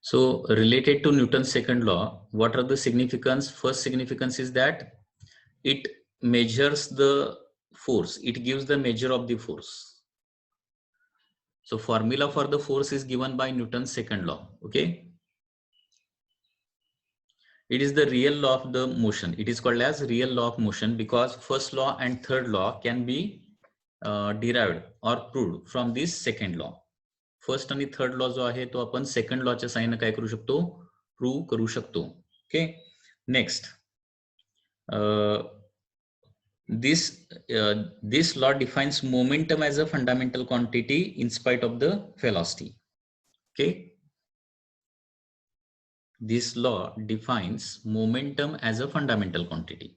So related to Newton's second law, what are the significance? First significance is that it measures the force. It gives the measure of the force. So formula for the force is given by Newton's second law. Okay. It is the real law of the motion. It is called as real law of motion because first law and third law can be derived or proved from this second law. First आणि third law जो आहे तो आपण second लॉच्या साहाय्याने काय करू शकतो, prove करू शकतो. Okay. Next, this law defines momentum as a fundamental quantity in spite of the velocity. Okay. This law defines momentum as a fundamental quantity.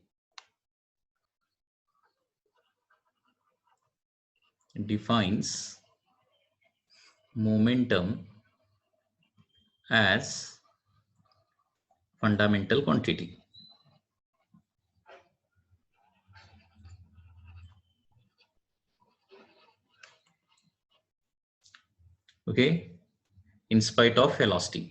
Defines momentum as fundamental quantity. Okay, in spite of velocity.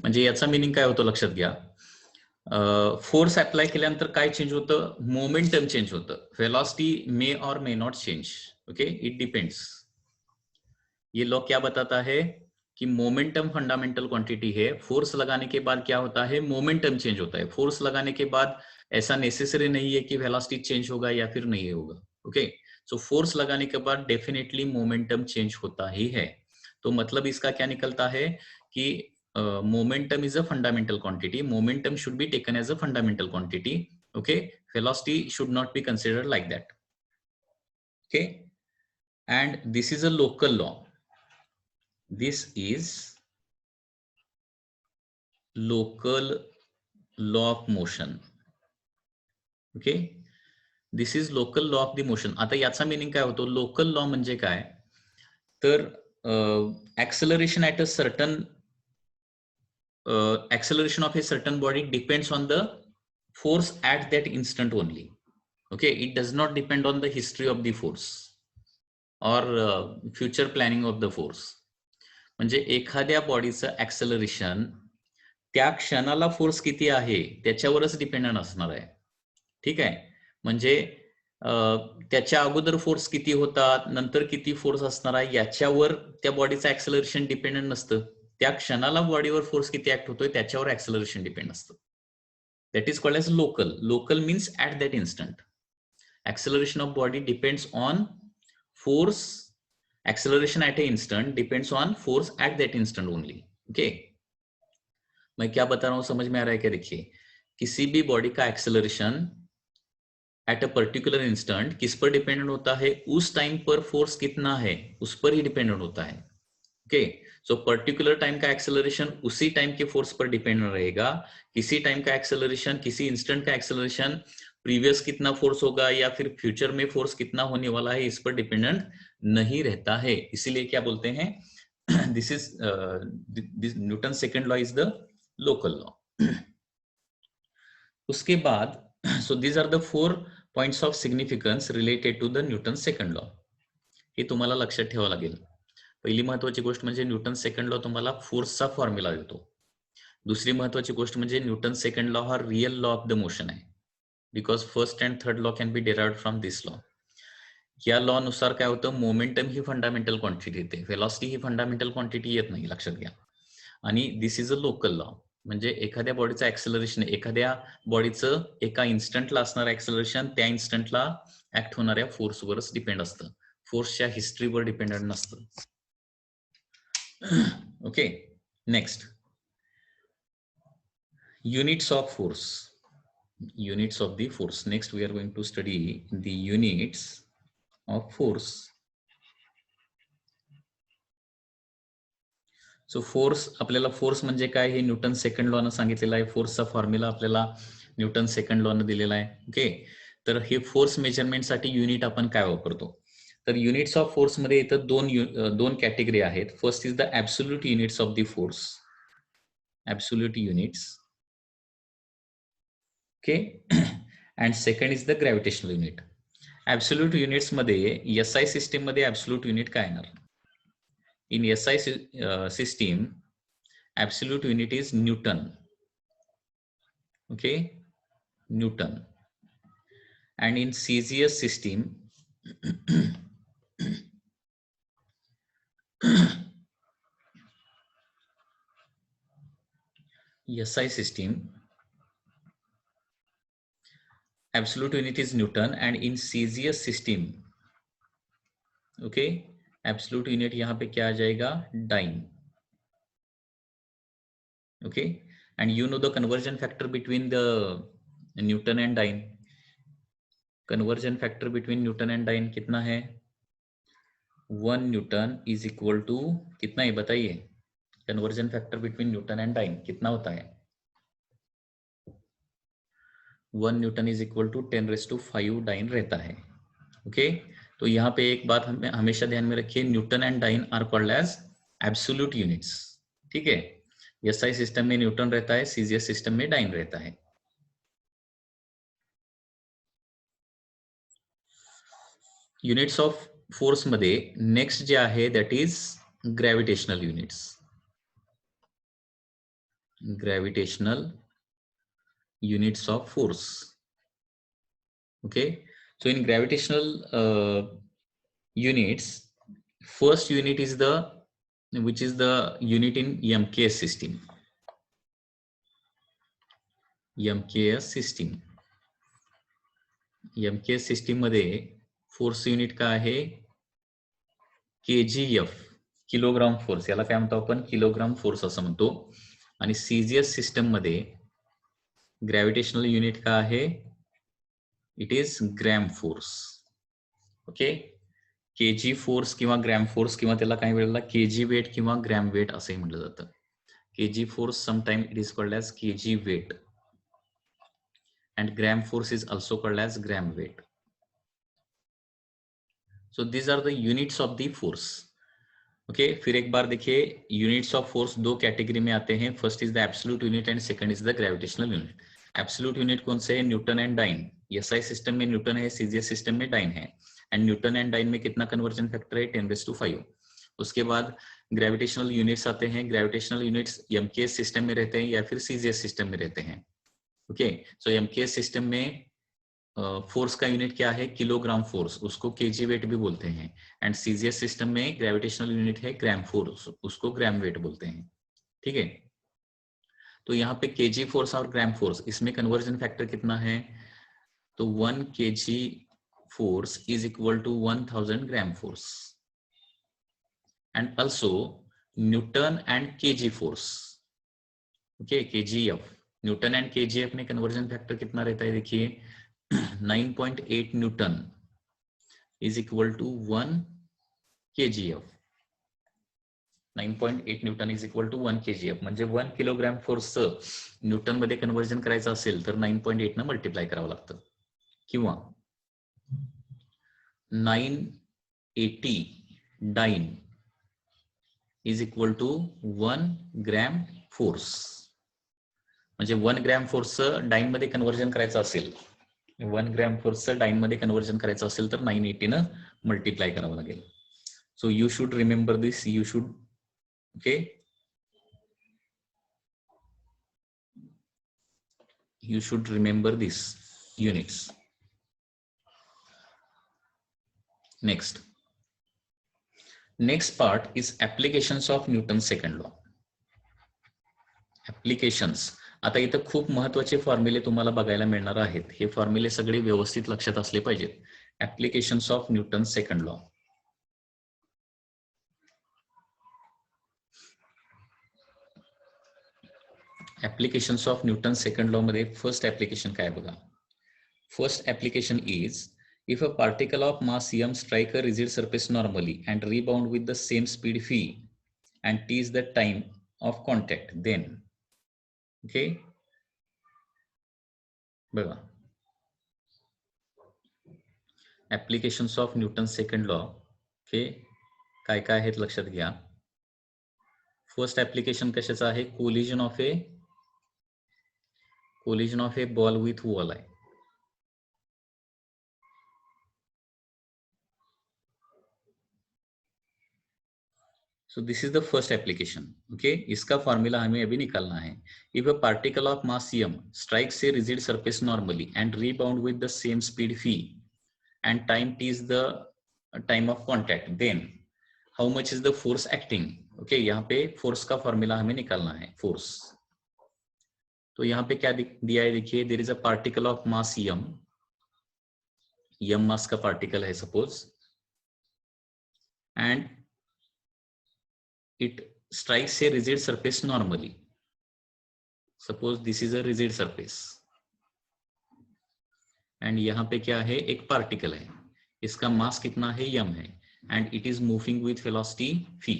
म्हणजे याचा meaning काय होतं लक्षात घ्या. Force apply केल्यानंतर काय change होतं, momentum change होतं. वेलोसिटी मे और may not change. Okay, it depends. ये लॉ क्या बताता है कि मोमेंटम फंडामेंटल क्वांटिटी है. फोर्स लगाने के बाद क्या होता है, मोमेंटम चेंज होता है. फोर्स लगाने के बाद ऐसा नेसेसरी नहीं है कि वेलोसिटी चेंज होगा या फिर नहीं होगा. ओके, सो फोर्स लगाने के बाद डेफिनेटली मोमेंटम चेंज होता ही है. तो मतलब इसका क्या निकलता है कि momentum is a fundamental quantity. Momentum should be taken as a fundamental quantity. Okay, velocity should not be considered like that. Okay, and this is a local law. This is local law of motion. Okay, this is local law of the motion. आता याचा meaning काय होतो, local law म्हणजे काय तर acceleration at a certain acceleration of a certain body depends on the force at that instant only. Okay, it does not depend on the history of the force or future planning of the force. म्हणजे एखाद्या बॉडीचं acceleration त्या क्षणाला force किती आहे त्याच्यावरच dependent असणार आहे. ठीक आहे, म्हणजे त्याच्या अगोदर फोर्स किती होतात, नंतर किती फोर्स असणार आहे याच्यावर त्या बॉडीचं ऍक्सेलरेशन डिपेंडंट नसतं. त्या क्षणाला बॉडीवर फोर्स किती ऍक्ट होतोय त्याच्यावर ऍक्सेलरेशन डिपेंड असतं. That is called as local. Local means at that instant. Acceleration of body depends on force. Acceleration at an instant depends on force at that instant only. Okay, मैं क्या बता रहा हूं समझ में आ रहा है क्या? देखिए, किसी भी बॉडी का acceleration at a particular instant किस पर डिपेंडेंट होता है, उस टाइम पर फोर्स कितना है उस पर ही डिपेंडेंट होता है. ओके, सो पर्टिकुलर टाइम का एक्सेलरेशन उसी टाइम के फोर्स पर डिपेंडेंट रहेगा. किसी टाइम का एक्सेलरेशन, किसी इंस्टेंट का एक्सेलरेशन प्रीवियस कितना फोर्स होगा या फिर फ्यूचर में फोर्स कितना होने वाला है इस पर डिपेंडेंट नहीं रहता है. इसीलिए क्या बोलते हैं, this is this Newton second law is the local law. उसके बाद so these are the 4 points of significance related to the Newton second law. हे तुम्हाला लक्षात ठेवावं लागेल. पहिली महत्वाची गोष्ट म्हणजे न्यूटन सेकंड लॉ तुम्हाला फोर्सचा फॉर्म्युला देतो. दुसरी महत्वाची गोष्ट म्हणजे न्यूटन सेकंड लॉ हा real law of the motion आहे. Because first and third law can be derived from this law. या लॉ नुसार काय होतं, मोमेंटम ही फंडामेंटल क्वांटिटी येते, वेलॉसिटी ही फंडामेंटल क्वांटिटी येत नाही, लक्षात घ्या. आणि this is a local law. म्हणजे एखाद्या बॉडीचं ऍक्सेलरेशन, एखाद्या बॉडीचं एका इन्स्टंटला असणारं ऍक्सेलरेशन त्या इन्स्टंटला ऍक्ट होणाऱ्या फोर्सवरच डिपेंड असतं, फोर्सच्या हिस्ट्रीवर डिपेंडंट नसतं. Okay, next, units of force. Units of the force. Next we are going to study the units of force. So force, आपल्याला फोर्स म्हणजे काय हे न्यूटन सेकंड लॉ ने सांगितलेलं आहे. फोर्सचा फॉर्म्युला आपल्याला न्यूटन सेकंड लॉ ने दिलेला आहे. ओके, तर हे फोर्स मेजरमेंट साठी युनिट आपण काय वापरतो, तर युनिट्स ऑफ फोर्स मध्ये इथं दोन कॅटेगरी आहेत. First is the absolute units of the force, absolute units. Okay, and second is the gravitational unit. Absolute units मध्ये SI सिस्टीम मध्ये ऍब्सोल्यूट युनिट काय येणार? इन SI system absolute unit is Newton. Okay, Newton. And in CGS system SI system absolute unit is Newton, and in CGS system okay absolute unit यहाँ पे क्या आ जाएगा? Dyne. Okay, and you know the conversion factor between the Newton and Dyne. Conversion factor between Newton and Dyne कितना है? 1 Newton is equal to कितना है बताइए? Conversion factor between Newton and Dyne कितना होता है? 1 newton is equal to 10⁵ dyne रहता है. ओके, तो यहाँ पे एक बात हमें हमेशा ध्यान में रखिए, newton and dyne are called as absolute units. ठीक है, एसआई सिस्टम में न्यूटन रहता है, सीजीएस सिस्टम में डाइन रहता है. युनिट्स ऑफ फोर्स मध्ये नेक्स्ट जे आहे that is gravitational units. Gravitational units of force. Okay, so in gravitational units, first unit is the which is the unit in MKS system. MKS system. MKS system मध्ये force unit काय आहे? KGF, kilogram force. याला काय म्हणतो आपण? Kilogram force असं म्हणतो. आणि सीजीएस सिस्टम मध्ये ग्रॅव्हिटेशनल युनिट काय आहे? It is gram force. Okay, KG force किंवा ग्रॅम फोर्स किंवा त्याला काही वेळेला केजी वेट किंवा ग्रॅम वेट असंही म्हटलं जातं. KG force sometime it is called as KG weight and gram force is also called as gram weight. So these are the units of the force. Okay, फिर एक बार देखिए, units of force दो category में आते हैं. First is the absolute unit and second is the gravitational unit. Absolute unit कौन से है? Newton and dyne. SI system में न्यूटन है, सीजीएस सिस्टम में डाइन है. एंड न्यूटन एंड डाइन में कितना कन्वर्जन फैक्टर है? 10⁵. उसके बाद ग्रेविटेशनल यूनिट्स आते हैं. ग्रेविटेशनल यूनिट्स एमकेएस सिस्टम में रहते हैं या फिर सीजीएस सिस्टम में रहते हैं. ओके, सो एमकेएस सिस्टम में फोर्स का यूनिट क्या है? किलोग्राम फोर्स, उसको केजी वेट भी बोलते हैं. एंड सीजीएस सिस्टम में ग्रेविटेशनल यूनिट है ग्राम फोर्स, उसको ग्राम वेट बोलते हैं. ठीक है, तो यहाँ पे केजी फोर्स और ग्राम फोर्स, इसमें कन्वर्जन फैक्टर कितना है? तो 1 kg force is equal to 1000 gram force. And also Newton and kg force. Okay, kgf, newton and KGF में कन्वर्जन फैक्टर कितना रहता है? देखिए 9.8 newton is equal to 1 kgf. 9.8 newton is equal to 1 kgf. म्हणजे 1 kilogram force newton मध्ये conversion करायचं असेल तर 9.8 न मल्टिप्लाय करावं लागतं. किंवा 980 dyne is equal to 1 gram force. म्हणजे 1 ग्रॅम फोर्सचं डाइन मध्ये कन्वर्जन करायचं असेल, 1 ग्रॅम फोर्सचं डाइन मध्ये कन्वर्जन करायचं असेल तर 980 न मल्टिप्लाय करावं लागेल. So you should remember this. You should, okay, you should remember these units. Next part is applications of Newton's second law. Applications. आता इथं खूप महत्त्वाचे फॉर्म्युले तुम्हाला बघायला मिळणार आहेत. हे फॉर्म्युले सगळे व्यवस्थित लक्षात असले पाहिजेत. Applications of Newton second law. Applications of Newton second law मध्ये फर्स्ट ऍप्लिकेशन काय बघा. First application is if a particle of mass m strike a rigid surface normally and rebound with the same speed phi and t is the time of contact, then okay बघा applications of Newton second law. Okay, काय काय आहेत लक्षात घ्या. First application कशाचं आहे? Collision of A ball with wall आहे. So this is the first application. Okay, इसका फॉर्मूला हमें अभी निकालना है. If a particle of mass m strikes a rigid surface normally and rebound with the same speed phi, and time t is the time of contact, then how much is the force acting? Okay, यहाँ पे force का formula हमें निकालना है. Force. तो यहाँ पे क्या दिया है देखिए, there is a particle of mass m. m mass का particle है suppose, and it strikes a rigid surface normally. Suppose this is a rigid surface and यहाँ पे क्या है, एक पार्टिकल है, इसका मास कितना है, m है, and it is moving with velocity v.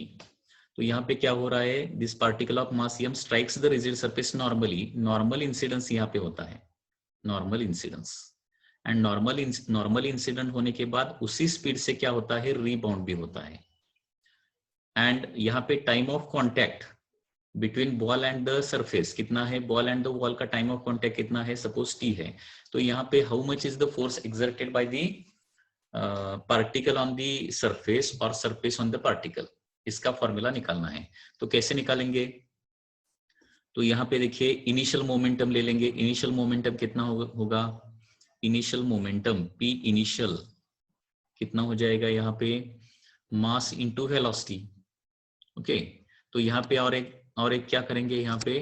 तो यहाँ पे क्या हो रहा है, this particle of mass m strikes the rigid surface normally. normal incidence यहाँ पे होता है, normal incidence, and normal incident होने के बाद उसी स्पीड से क्या होता है, rebound भी होता है. एंड यहाँ पे time of contact between ball and the surface कितना है, बॉल एंड द वॉल का टाइम ऑफ कॉन्टैक्ट कितना है, सपोज टी है. तो यहाँ पे how much is the force exerted by the particle on the surface और सरफेस ऑन द पार्टिकल, इसका फॉर्मूला निकालना है. तो कैसे निकालेंगे, तो यहाँ पे देखिए इनिशियल मोमेंटम ले लेंगे. इनिशियल मोमेंटम कितना होगा, इनिशियल मोमेंटम पी इनिशियल कितना हो जाएगा यहाँ पे, मास इंटू वेलोसिटी. ओके, तो यहाँ पे और एक क्या करेंगे, यहाँ पे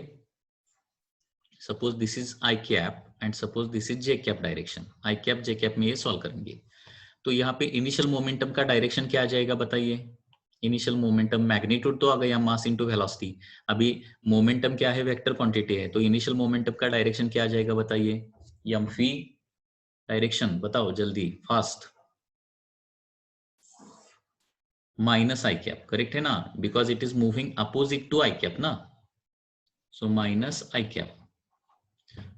suppose this is I cap and suppose this is J cap direction. I cap J cap में ये सॉल्व करेंगे. तो यहाँ पे इनिशियल मोमेंटम का डायरेक्शन क्या आ जाएगा बताइए. इनिशियल मोमेंटम मैग्नीट्यूड तो आ गया, मास इंटू वेलोसिटी. अभी मोमेंटम क्या है, वेक्टर क्वांटिटी है, तो इनिशियल मोमेंटम का डायरेक्शन क्या आ जाएगा बताइए, एम फी डायरेक्शन बताओ जल्दी fast, minus I cap, correct है ना, because it is moving opposite to I cap ना. So minus I cap.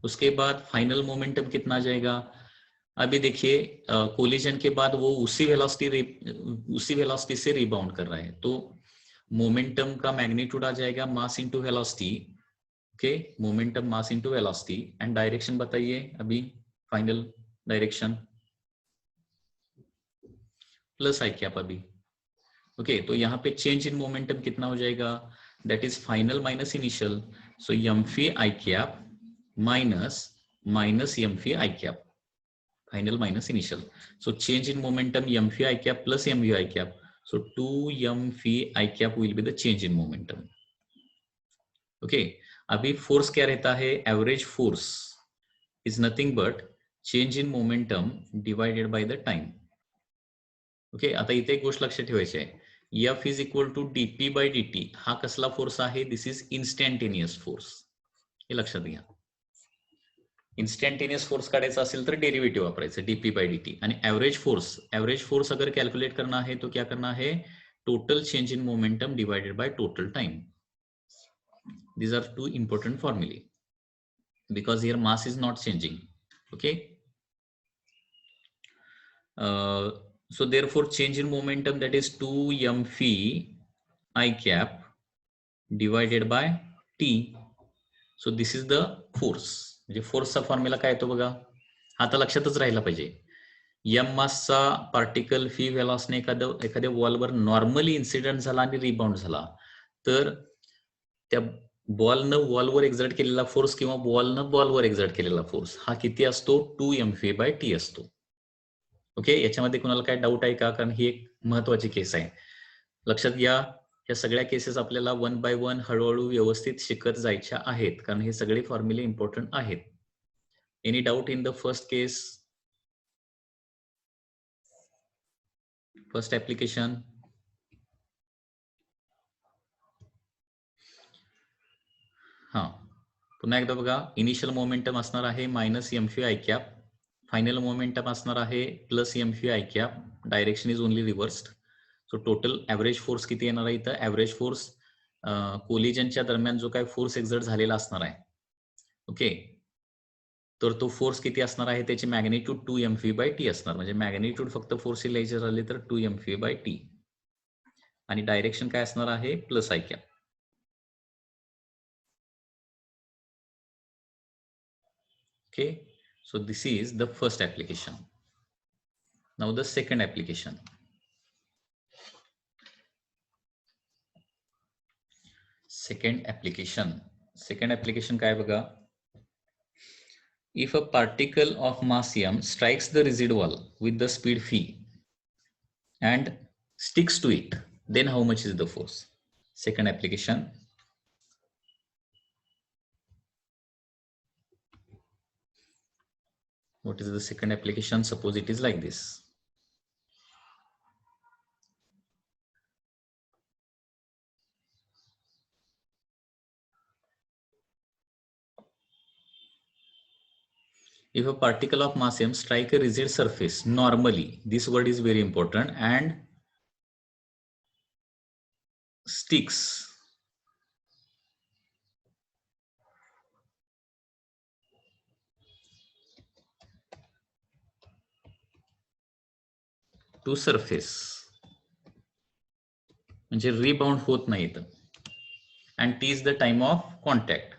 उसके बाद फाइनल मोमेंटम कितना आ जाएगा. अभी देखिए कोलिजन के बाद वो उसी वेलोसिटी से रिबाउंड कर रहा है, तो मोमेंटम का मैग्नीट्यूड आ जाएगा mass into velocity. Okay, momentum mass into velocity. And direction बताइए अभी, final direction plus I cap अभी. ओके, तो यहाँ पे चेंज इन मोमेंटम कितना हो जाएगा, that is final minus initial. So M फी आई कैप माइनस एम फी I cap, final minus initial. So change in momentum M फी I cap plus M V I cap. So 2 M फी I cap will be the change in momentum. Okay, अभी force क्या रहता है, average force is nothing but change in momentum divided by the time. Okay, आता इथे एक गोष्ट लक्षात ठेवायची आहे, F is equal to DP by DT. हा कसला फोर्स आहे, दिस इज इन्स्टंटेनियस फोर्स, हे लक्षात घ्या. इन्स्टंटेनियस फोर्स काढायचा असेल तर डेरिवेटिव्ह वापरायचं डीपी बाय डीटी. आणि एवरेज फोर्स अगर कैलकुलेट करना है तो क्या करना है, total change in momentum divided by total time. These are two important फॉर्मुले because here mass is not changing. Okay, so therefore change in momentum, that is 2 m phi I cap divided by t. so this is the force. म्हणजे फोर्सचा formula काय येतो बघा, आता लक्षातच राहिला पाहिजे. M मासचा particle फी वेलॉसने एखाद्या वॉलवर नॉर्मली इन्सिडेंट झाला आणि रिबाउंड झाला, तर त्या बॉलनं वॉलवर एक्झर्ट केलेला फोर्स किंवा बॉलनं बॉलवर एक्झर्ट केलेला फोर्स हा किती असतो, 2 mv बाय टी असतो. ओके, याच्यामध्ये कुणाला काय डाऊट आहे का, कारण ही एक महत्वाची केस आहे, लक्षात घ्या. या सगळ्या केसेस आपल्याला 1 by 1 हळूहळू व्यवस्थित शिकत जायच्या आहेत, कारण हे सगळे फॉर्म्युले इम्पॉर्टंट आहेत. Any doubt in the first case, first application. हा, पुन्हा एकदा बघा, इनिशियल मोमेंटम असणार आहे मायनस एम फी आय कॅप, फायनल मोमेंटम असणार आहे प्लस एम फी I cap, direction is only reversed. So total average force किती येणार आहे इथं, ऍव्हरेज फोर्स कोलिजनच्या दरम्यान जो काय फोर्स एक्झर्ट झालेला असणार आहे, ओके, तर तो फोर्स किती असणार आहे, त्याची मॅग्निट्यूड 2 mv बाय टी असणार. म्हणजे मॅग्निट्यूड फक्त फोर्स लिहायचे झाले तर 2 mv बाय टी, आणि डायरेक्शन काय असणार आहे, plus i cap. Okay, so this is the first application. Now the second application. Second application काय बघा. If a particle of mass m strikes the rigid wall with the speed phi and sticks to it, then how much is the force? Second application. What is the second application? Suppose it is like this. If a particle of mass m strike a rigid surface normally, this word is very important, and sticks to surface, म्हणजे rebound होत नाही इथं, and t is the time of contact.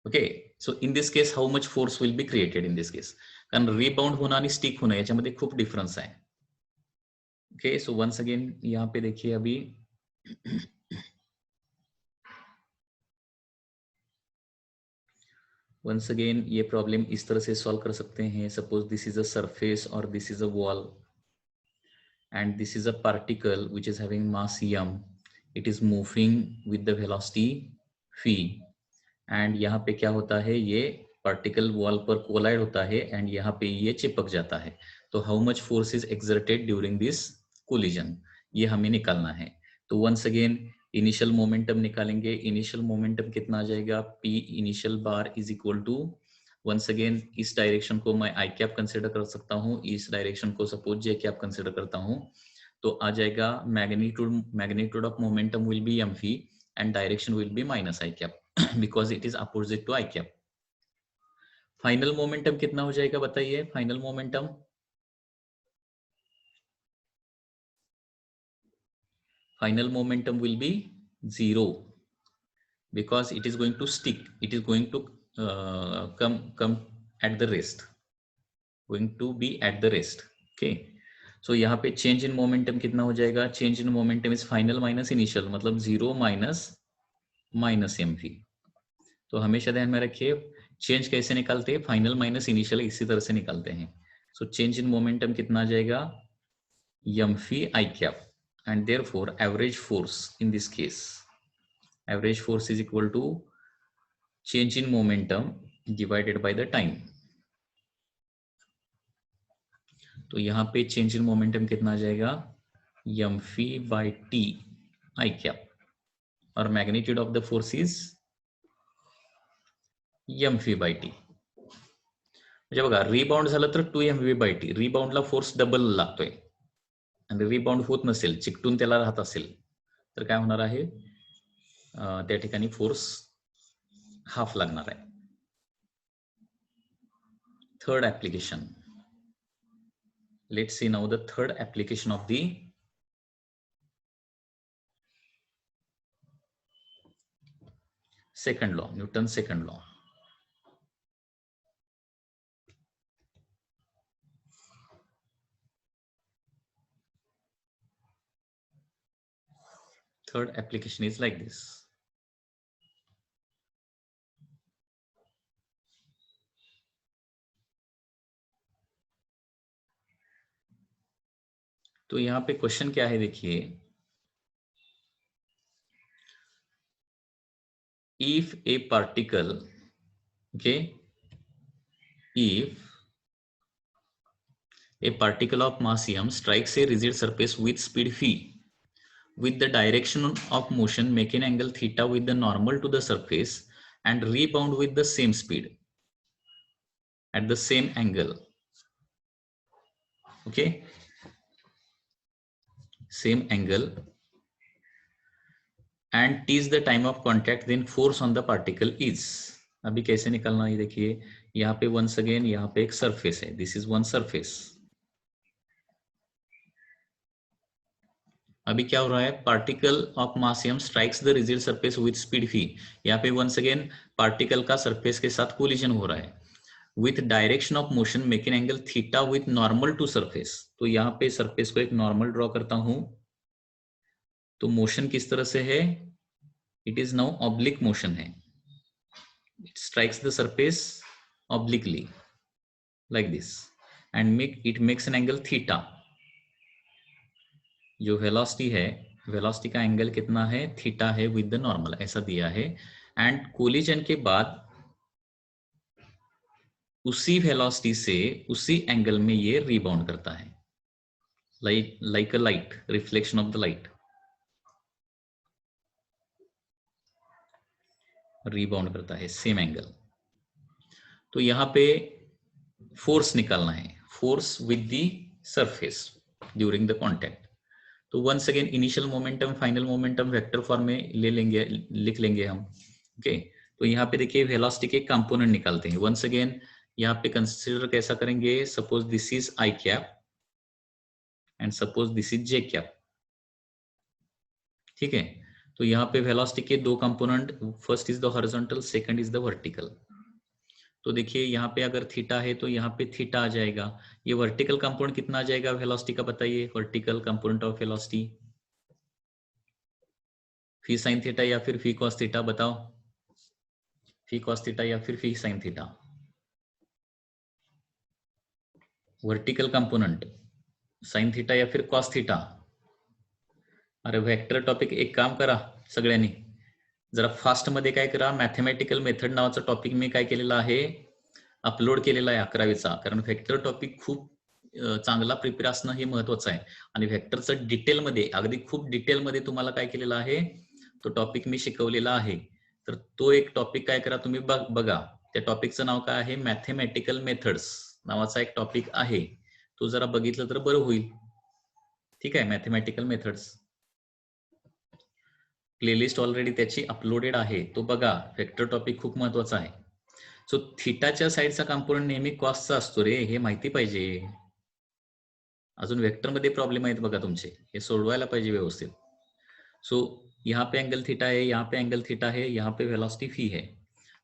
Okay, so in this case how much force will be created in this case? कारण rebound होणं आणि stick होणं याच्यामध्ये खूप डिफरन्स आहे. Okay, so once again यहाँ पे देखिए अभी once again ये प्रॉब्लम इस तरह से सॉल्व कर सकते हैं. Suppose this is a surface और this is a wall and this is a particle which is having mass m. It is moving with the velocity phi, and यहाँ पे क्या होता है, ये पार्टिकल वॉल पर कोलाइड होता है एंड यहाँ पे ये चिपक जाता है. तो how much force is exerted during this collision, ये हमें निकालना है. तो वंस अगेन इनिशियल मोमेंटम निकालेंगे. इनिशियल मोमेंटम कितना आ जाएगा, P initial bar is equal to, once again इस डायरेक्शन को मैं आई कैप कंसिडर कर सकता हूँ, इस डायरेक्शन को सपोज जे कैप कंसिडर करता हूँ, तो आ जाएगा magnitude of momentum will be M V and direction will be minus I cap because it is opposite to I cap. Final momentum कितना हो जाएगा बताइए. Final momentum will be 0 because it is going to stick, it is going to come at the rest, going to be at the rest. Okay, so यहाँ पे change in momentum कितना हो जाएगा. Change in momentum is final minus initial, मतलब 0 minus M we. तो हमेशा ध्यान में रखिए चेंज कैसे निकालते हैं, फाइनल माइनस इनिशियल इसी तरह से निकालते हैं. सो चेंज इन मोमेंटम कितना आ जाएगा, M V I cap, and therefore average force in this case, average force is equal to change in momentum divided by the time. तो यहाँ पे change in momentum कितना आ जाएगा, M V by T I cap, और magnitude of the force is M V by T. म्हणजे बघा rebound झालं तर 2 mv बाय टी, रिबाउंडला फोर्स डबल लागतोय, आणि रिबाउंड होत नसेल, चिकटून त्याला राहत असेल तर काय होणार आहे, त्या ठिकाणी फोर्स हाफ लागणार आहे. Third application. Let's see now the third application of the second law, Newton's second law. Third application is like this. तो यहाँ पे क्वेश्चन क्या है देखिए, if a particle, okay, if a particle of mass m strikes a rigid surface with speed phi, with the direction of motion make an angle theta with the normal to the surface and rebound with the same speed at the same angle. Okay, same angle, and t is the time of contact, then force on the particle is. अभी कैसे निकालना है देखिए, यहाँ पे once again यहाँ पे एक surface है, this is one surface. अभी क्या हो रहा है, particle of mass m strikes the rigid surface with speed v. यहाँ पे वंस अगेन पार्टिकल का सरफेस के साथ कोलिजन हो रहा है. With direction of motion make an angle theta with normal to surface. तो यहाँ पे सरफेस को एक नॉर्मल ड्रॉ करता हूं, तो मोशन किस तरह से है, it is now oblique motion है, it strikes the surface obliquely like this and it makes an angle theta. जो वेलोसिटी है, वेलोसिटी का एंगल कितना है, थीटा है विद द नॉर्मल, ऐसा दिया है। एंड कोलिजन के बाद उसी वेलोसिटी से उसी एंगल में ये रीबाउंड करता है, like a light, reflection of the light, rebound करता है सेम एंगल। तो यहां पे फोर्स निकालना है, force with the surface during the contact. तो once again initial momentum final momentum vector form में ले लेंगे, लिख लेंगे हम। ओके, तो यहाँ पे देखिए वेलोसिटी के कंपोनेंट निकालते हैं। वंस अगेन यहाँ पे कंसीडर कैसा करेंगे, suppose this is I cap and suppose this is J cap, ठीक है। तो यहाँ पे वेलोसिटी के दो component, first is the horizontal, second is the vertical. तो देखिए यहाँ पे अगर थीटा है तो यहाँ पे थीटा आ जाएगा। ये वर्टिकल कंपोनेंट कितना आ जाएगा वेलोसिटी का, बताइए, vertical component of velocity, fee sine theta या फिर फी कॉस थीटा, बताओ, फी कॉस थीटा या फिर V sine theta. Vertical component sine theta या फिर कॉस थीटा। अरे वेक्टर टॉपिक एक काम करा सगळ्यांनी, जरा फास्ट मध्ये काय करा, मॅथमॅटिकल मेथड नावाचा टॉपिक मी काय केलेला आहे, अपलोड केलेला आहे 11वीचा। कारण व्हेक्टर टॉपिक खूप चांगला प्रिपेअर असणं हे महत्वाचं आहे। आणि व्हेक्टरचं डिटेलमध्ये, अगदी खूप डिटेलमध्ये तुम्हाला काय केलेलं आहे, तो टॉपिक मी शिकवलेला आहे। तर तो एक टॉपिक काय करा तुम्ही बघा। त्या टॉपिकचं नाव काय आहे, मॅथमॅटिकल मेथड्स नावाचा एक टॉपिक आहे, तो जरा बघितलं तर बरं होईल, ठीक आहे। मॅथमॅटिकल मेथड्स प्लेलिस्ट ऑलरेडी त्याची अपलोडेड आहे, तो बघा। व्हेक्टर टॉपिक खूप महत्वाचा आहे। सो थीटाच्या साईडचा कंपोनेंट नेहमी कॉसचा असतो रे, हे माहिती पाहिजे। अजून वेक्टर मध्ये प्रॉब्लेम आहेत बघा तुमचे, हे सोडवायला पाहिजे व्यवस्थित। सो यहाँ पे एंगल थीटा है, यहाँ पे एंगल थीटा है, यहाँ पे वेलोसिटी फी है।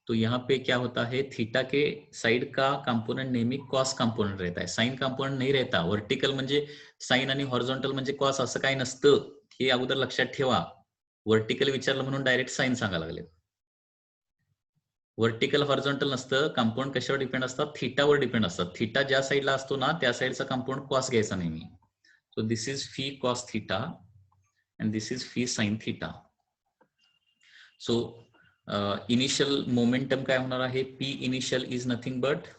तो यहाँ पे क्या होता है, थीटा के साइड का कंपोनेंट नेहमी कॉस कंपोनेंट रहता है, साइन कंपोनेंट नहीं रहता। वर्टिकल म्हणजे साइन आणि हॉरिझॉन्टल म्हणजे कॉस असं काही नसतं, हे अगोदर लक्षात ठेवा। वर्टिकल विचारलं म्हणून डायरेक्ट साइन सांगा लागले। वर्टिकल हॉरिझॉन्टल नसतं, कंपाऊंड कशावर डिपेंड असतात, थीटावर डिपेंड असतात। थीटा ज्या साईडला असतो ना त्या साईडचा कंपाऊंड कॉस घ्यायचा नेहमी। सो this is fee cos theta and this is phi sin theta. So initial momentum काय होणार आहे, P initial is nothing but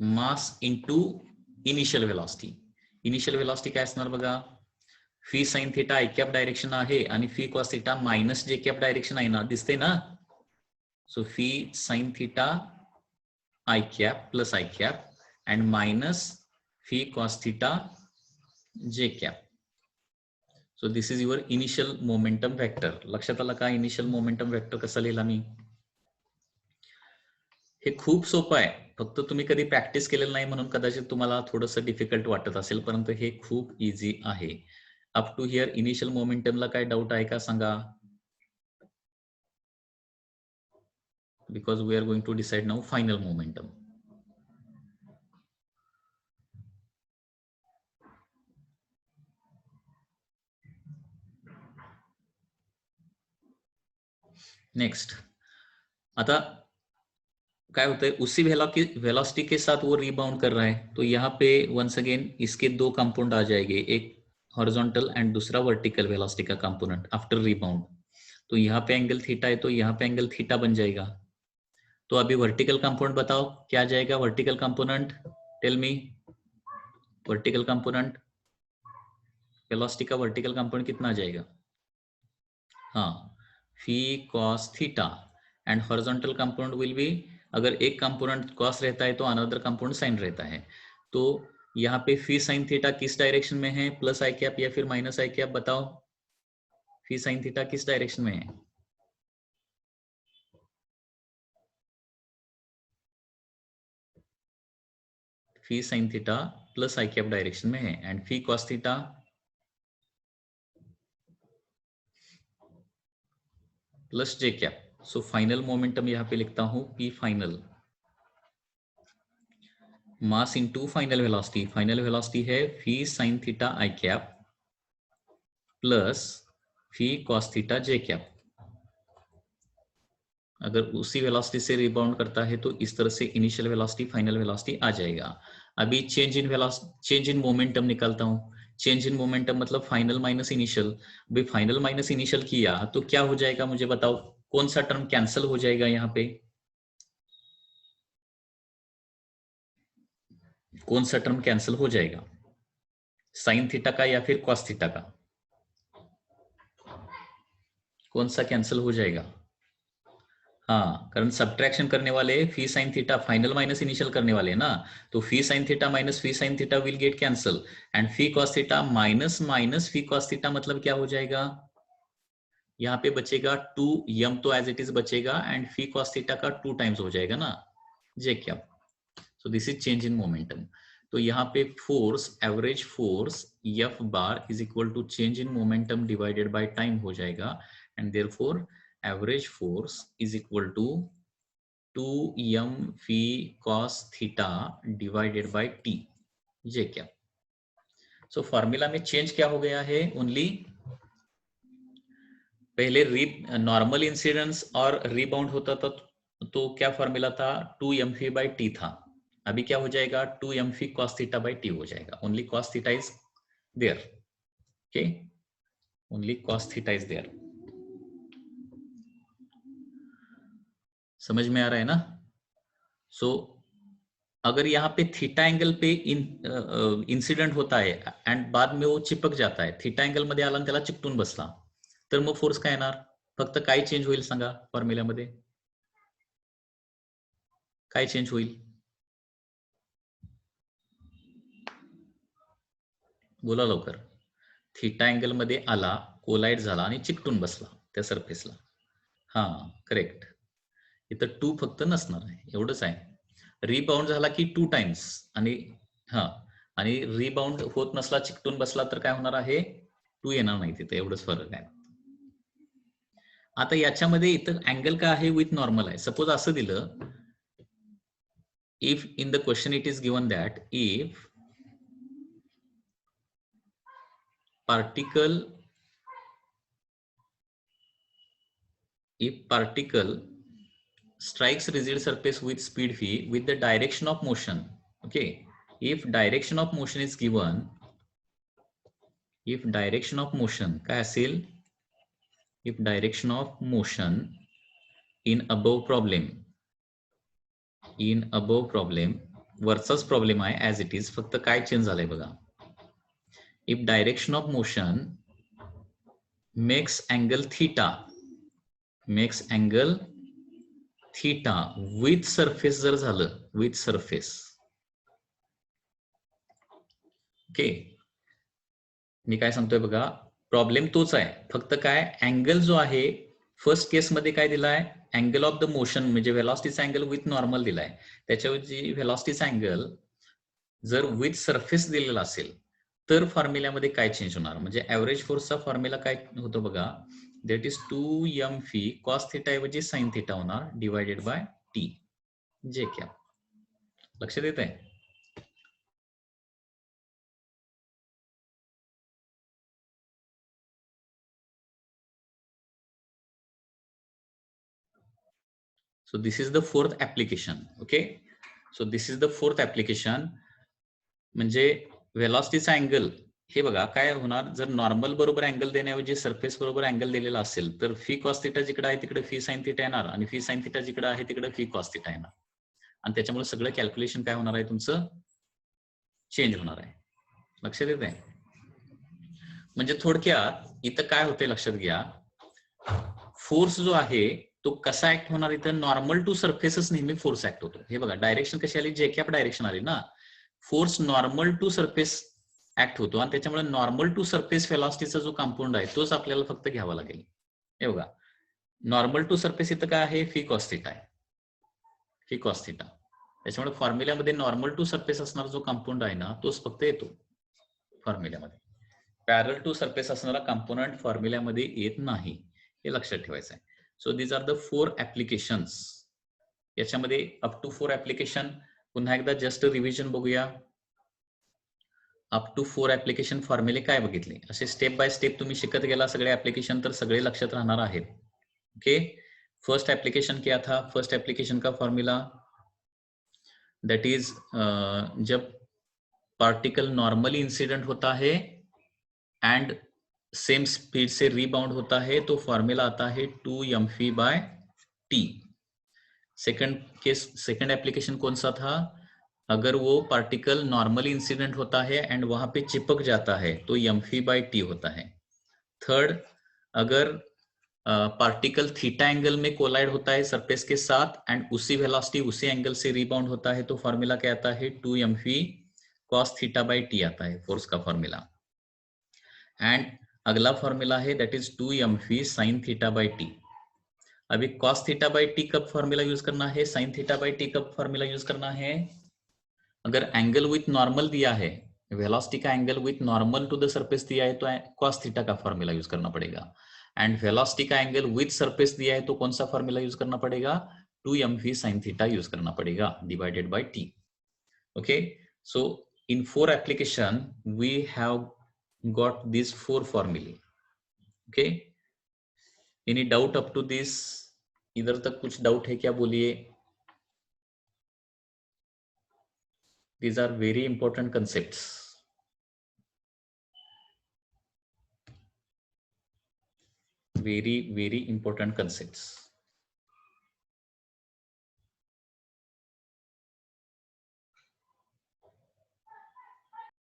mass into initial velocity. Initial velocity काय असणार बघा, phi sin theta i cap direction आहे आणि phi cos theta minus j cap direction आहे ना, दिसते ना। सो phi sin theta i cap plus i cap and minus phi cos theta j cap. So this is your initial momentum vector. लक्षात आलं का, initial momentum vector कसा लिहिला मी। हे खूप सोपं आहे, फक्त तुम्ही कधी प्रॅक्टिस केलेलं नाही म्हणून कदाचित तुम्हाला थोडंसं डिफिकल्ट वाटत असेल, परंतु हे खूप इझी आहे। अप टू हियर इनिशियल मोमेंटमला काय डाऊट आहे का सांगा, because we are going to decide now final momentum. Next, आता क्या होता है, उसी वेलोसिटी के साथ वो रिबाउंड कर रहा है। तो यहाँ पे वंस अगेन इसके दो कंपोनेंट आ जाएंगे, एक हॉरिजॉन्टल एंड दूसरा वर्टिकल वेलोसिटी का कंपोनेंट आफ्टर रिबाउंड। तो यहाँ पे एंगल थीटा है, तो यहाँ पे एंगल थीटा बन जाएगा। तो अभी वर्टिकल कंपोनेंट बताओ क्या जाएगा, vertical component tell me, vertical component velocity का वर्टिकल कंपोनेंट कितना आ जाएगा, हाँ, V cos theta and horizontal component will be, अगर एक कंपोनेंट कॉस रहता है तो अनदर कंपोनेंट साइन रहता है। तो यहाँ पे फी साइन थीटा किस डायरेक्शन में है, प्लस आई कैप या फिर माइनस आई कैप, बताओ। फी साइन थीटा किस डायरेक्शन में है, फी sine theta plus I cap direction में है। And V cos theta plus J cap. So final momentum यहाँ पे लिखता हूं P final, mass into final velocity. Final velocity है फी साइन थीटा आई cap plus fee cos theta जे cap. अगर उसी velocity से रिबाउंड करता है तो इस तरह से इनिशियल वेलोसिटी फाइनल वेलोसिटी आ जाएगा। अभी चेंज इन मोमेंटम निकालता हूं। चेंज इन मोमेंटम मतलब फाइनल माइनस इनिशियल। अभी फाइनल माइनस इनिशियल किया तो क्या हो जाएगा मुझे बताओ, कौन सा टर्म कैंसिल हो जाएगा यहाँ पे, कौन सा टर्म कैंसिल हो जाएगा, साइन थीटा का या फिर कॉस थीटा का, कौन सा कैंसिल हो जाएगा? हाँ, कारण सब्ट्रैक्शन करने वाले V sine theta final minus initial करने वाले ना, तो V sine theta minus V sine theta will get cancel and V cos theta minus minus V cos theta मतलब क्या हो जाएगा, यहाँ पे बचेगा 2 यम तो एज इट इज बचेगा एंड फी कॉस थीटा का 2 टाइम्स हो जाएगा ना जे क्या। So this is change in momentum. तो यहाँ पे force, average force F bar is equal to change in momentum divided by time हो जाएगा and therefore average force is equal to 2m fee cos theta divided by T जे क्या। So formula में change क्या हो गया है, only पहले नॉर्मल इंसिडेंस और रीबाउंड होता था तो क्या फॉर्मूला था 2m फी बाई टी था, अभी क्या हो जाएगा 2m fee cos theta by T हो जाएगा। Only cos theta is there, okay, only cos theta is there. समझ में आ रहा है ना? सो अगर यहाँ पे थीटा एंगल पे इंसिडेंट होता है एंड बाद में वो चिपक जाता आहे, थीटा एंगल मध्ये आला आणि त्याला चिकटून बसला तर मग फोर्स काय येणार, फक्त काय चेंज होईल सांगा फॉर्म्युल्यामध्ये, काय चेंज होईल बोला लवकर. थीटा अँगल मध्ये आला, कोलाइड झाला आणि चिकटून बसला त्या सरफेसला. हा करेक्ट. इथं 2 फक्त नसणार आहे, एवढंच आहे. रिबाउंड झाला की 2 टाइम्स आणि हा आणि रिबाउंड होत नसला, चिकटून बसला तर काय होणार आहे 2 येणार नाही तिथे, एवढंच फरक आहे. आता याच्यामध्ये इथं अँगल काय आहे विथ नॉर्मल आहे. सपोज असं दिलं, if in the question it is given that if particle strikes rigid surface with speed v with the direction of motion, okay, if direction of motion is given, if direction of motion काय असेल, if direction of motion in above problem वरचाच problem आहे as it is, फक्त काय change झालंय बघा. if direction of motion makes angle theta with surface जर झालं, with surface, ओके. मी काय सांगतोय बघा, प्रॉब्लेम तोच आहे, फक्त काय अँगल जो आहे फर्स्ट केस मध्ये काय दिलाय, अँगल ऑफ द मोशन म्हणजे व्हेलॉसिटीचा अँगल विथ नॉर्मल दिलाय, त्याच्याऐवजी व्हेलॉसिटीचा अँगल जर विथ सरफेस दिलेला असेल तर फॉर्म्युल्यामध्ये काय चेंज होणार, म्हणजे ऍव्हरेज फोर्सचा फॉर्म्युला काय होतो बघा, that is 2m fee cos theta ऐवजी साइन थिटा होणार डिवाइडेड बाय टी जे क्या. लक्षात येत आहे? So this is the fourth application, okay. So this is the fourth application. म्हणजे व्हेलॉसिटीचा अँगल हे बघा काय होणार, जर नॉर्मल बरोबर अँगल देण्याऐवजी सरफेस बरोबर अँगल दिलेला असेल तर फी कॉस थिटा जिकडे आहे तिकडे फी साइन थिटा येणार आणि फी साइन थिटा जिकडे आहे तिकडे फी कॉस थिटा येणार आणि त्याच्यामुळे सगळं कॅल्क्युलेशन काय होणार आहे तुमचं चेंज होणार आहे. लक्षात येत आहे? म्हणजे थोडक्यात इथं काय होतंय लक्षात घ्या, फोर्स जो आहे तो कसा ऍक्ट होणार, इथं नॉर्मल टू सरफेसच नेहमी फोर्स ऍक्ट होतो. हे बघा डायरेक्शन कशी आली, जे कॅप डायरेक्शन आली ना, force normal to surface act होतो आणि त्याच्यामुळे नॉर्मल टू सरफेस व्हेलॉसिटीचा जो कंपाऊंड आहे तोच आपल्याला फक्त घ्यावा लागेल. हे बघा नॉर्मल टू सरफेस इथं काय आहे, फी कॉस थिटा आहे, फी कॉस थिटा. त्याच्यामुळे फॉर्म्युल्यामध्ये नॉर्मल टू सरफेस असणारा जो कंपाऊंड आहे ना तोच फक्त येतो फॉर्म्युल्यामध्ये. पॅरल टू सरफेस असणारा कंपोनंट फॉर्म्युल्यामध्ये येत नाही, हे लक्षात ठेवायचं आहे. So these are the 4 applications. याच्यामध्ये अप टू 4 ऍप्लिकेशन. पुन्हा एकदा जस्ट रिव्हिजन बघूया. अप टू 4 ऍप्लिकेशन फॉर्म्युले काय बघितले, असे स्टेप बाय स्टेप तुम्ही शिकत गेला सगळे ऍप्लिकेशन तर सगळे लक्षात राहणार आहेत. ओके, फर्स्ट एप्लीकेशन क्या था, फर्स्ट एप्लीकेशन का फॉर्मूला दैट इज जब पार्टिकल नॉर्मली इंसिडेंट होता है एंड सेम स्पीड से रीबाउंड होता है तो फॉर्मूला आता है 2mv/t. सेकंड एप्लीकेशन कौन सा था, अगर वो पार्टिकल नॉर्मली इंसिडेंट होता है एंड वहां पे चिपक जाता है तो mv/t होता है. थर्ड, अगर पार्टिकल थीटा एंगल में कोलाइड होता है सरफेस के साथ एंड उसी वेलोसिटी उसी एंगल से रीबाउंड होता है तो फॉर्मूला क्या आता है 2mv cos θ/t आता है फोर्स का फॉर्मूला. एंड अगला फॉर्मूला है that is 2mv sin θ/t. अभी cos θ/t कब फॉर्मूला यूज करना है, sin θ/t कब फॉर्मूला यूज करना है, अगर एंगल विथ नॉर्मल दिया है, वेलोसिटी का angle with normal to the surface दिया है तो cos थीटा का फॉर्मूला यूज करना पड़ेगा. एंड वेलोसिटी का एंगल विथ सरफेस दिया है तो कौन सा फॉर्मूला यूज करना पड़ेगा, 2mv sin थीटा यूज करना पड़ेगा divided by t. Okay, so in 4 application we have got these 4 formulae. Okay, any doubt up to this, इधर तक कुछ डाउट है क्या बोलिए. These are very important concepts. Very important concepts.